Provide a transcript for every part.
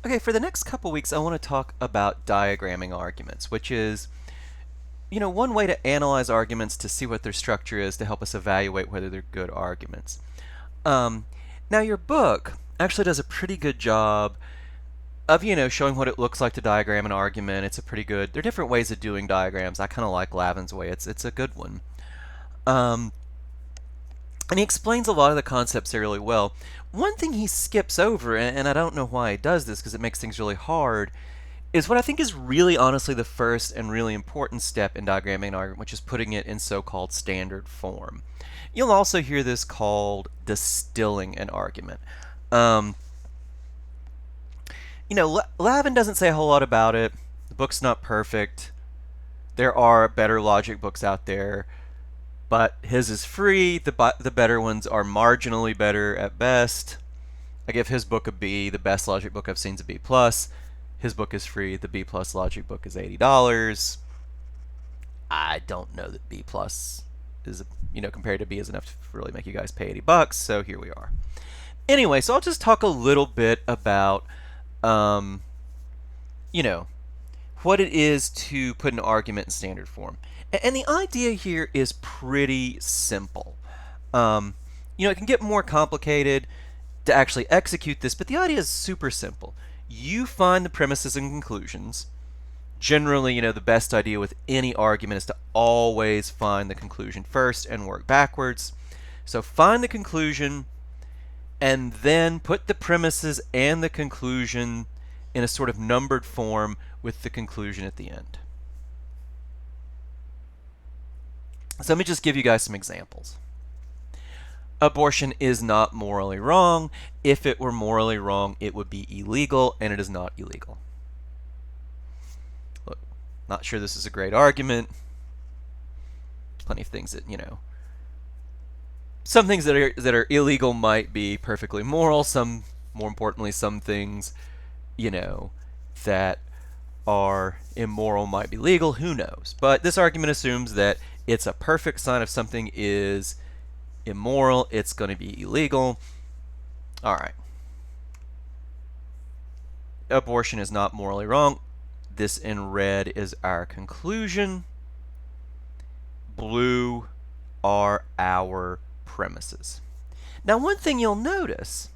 Okay, for the next couple weeks, I want to talk about diagramming arguments, which is, one way to analyze arguments to see what their structure is to help us evaluate whether they're good arguments. Um, Now, your book actually does a pretty good job of, showing what it looks like to diagram an argument. It's a pretty good. There are different ways of doing diagrams. I kind of like Lavin's way. It's a good one. Um, and he explains a lot of the concepts there really well. One thing he skips over, and I don't know why he does this because it makes things really hard, is what I think is really honestly the first and really important step in diagramming an argument, which is putting it in so-called standard form. You'll also hear this called distilling an argument. Um, Lavin doesn't say a whole lot about it. The book's not perfect. There are better logic books out there, but his is free. The better ones are marginally better at best. I give his book a B. The best logic book I've seen is a B plus. His book is free. The B plus logic book is $80. I don't know that B plus is, compared to B is enough to really make you guys pay $80. So here we are. Anyway, so I'll just talk a little bit about, um, you know, what it is to put an argument in standard form. And the idea here is pretty simple. It can get more complicated to actually execute this, but the idea is super simple. You find the premises and conclusions. Generally, the best idea with any argument is to always find the conclusion first and work backwards. So find the conclusion and then put the premises and the conclusion in a sort of numbered form with the conclusion at the end. So let me just give you guys some examples. Abortion is not morally wrong. If it were morally wrong, it would be illegal, and it is not illegal. Look, not sure this is a great argument. Plenty of things that, some things that are illegal might be perfectly moral. Some, more importantly, some things, that are immoral might be legal. Who knows? But this argument assumes that it's a perfect sign if something is immoral, it's going to be illegal. All right. Abortion is not morally wrong. This in red is our conclusion. Blue are our premises. Now, one thing you'll notice,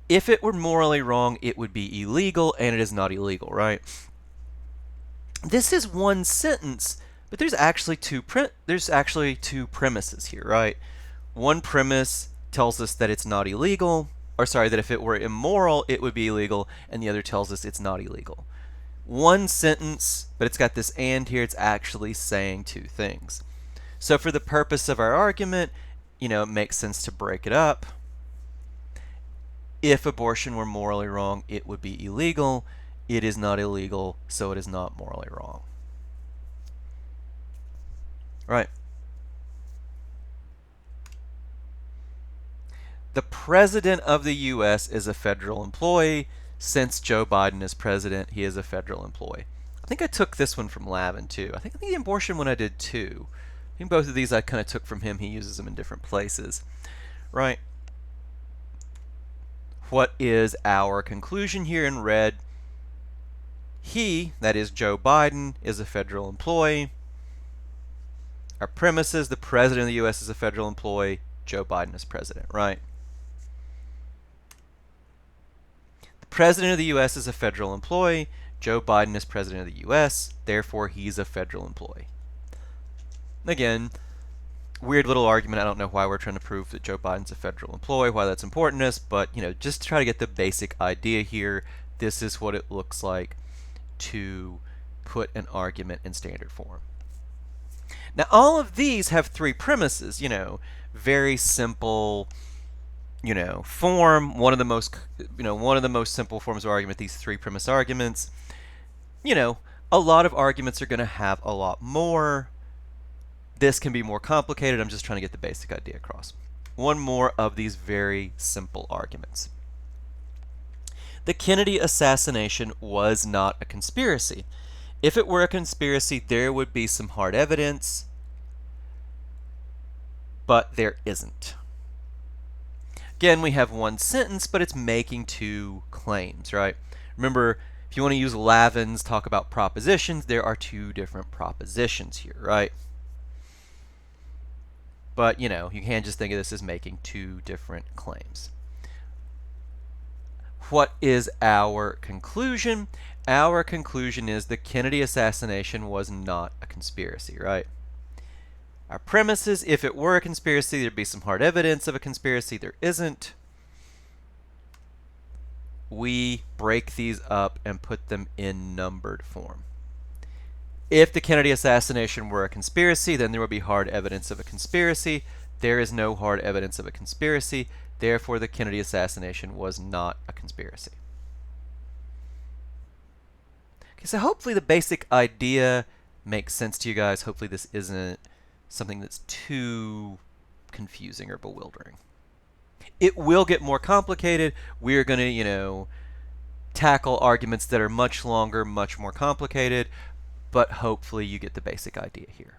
if it were morally wrong, it would be illegal, and it is not illegal, right? This is one sentence, but there's actually two premises here, right? One premise tells us that it's not illegal, or sorry, that if it were immoral, it would be illegal, and the other tells us it's not illegal. One sentence, but it's got this and here, it's actually saying two things. So for the purpose of our argument, it makes sense to break it up. If abortion were morally wrong, it would be illegal. It is not illegal, so it is not morally wrong. Right. The president of the U.S. is a federal employee. Since Joe Biden is president, he is a federal employee. I think I took this one from Lavin, too. I think the abortion one I did, too. I think both of these I kind of took from him. He uses them in different places. Right. What is our conclusion here in red? He, that is Joe Biden, is a federal employee. Our premises, the president of the U.S. is a federal employee. Joe Biden is president, right? The president of the U.S. is a federal employee. Joe Biden is president of the U.S. Therefore, he's a federal employee. Again, weird little argument. I don't know why we're trying to prove that Joe Biden's a federal employee, why that's important to us, but, just to try to get the basic idea here, this is what it looks like to put an argument in standard form. Now, all of these have three premises, very simple, form. One of the most simple forms of argument, these three premise arguments. A lot of arguments are going to have a lot more. This can be more complicated. I'm just trying to get the basic idea across. One more of these very simple arguments. The Kennedy assassination was not a conspiracy. If it were a conspiracy, there would be some hard evidence, but there isn't. Again, we have one sentence, but it's making two claims, right? Remember, if you want to use Lavin's talk about propositions, there are two different propositions here, right? But, you know, you can't just think of this as making two different claims. What is our conclusion? Our conclusion is the Kennedy assassination was not a conspiracy, right? Our premise is if it were a conspiracy, there'd be some hard evidence of a conspiracy. There isn't. We break these up and put them in numbered form. If the Kennedy assassination were a conspiracy, then there would be hard evidence of a conspiracy. There is no hard evidence of a conspiracy. Therefore, the Kennedy assassination was not a conspiracy. Okay, so hopefully the basic idea makes sense to you guys. Hopefully this isn't something that's too confusing or bewildering. It will get more complicated. We're going to, tackle arguments that are much longer, much more complicated, but hopefully you get the basic idea here.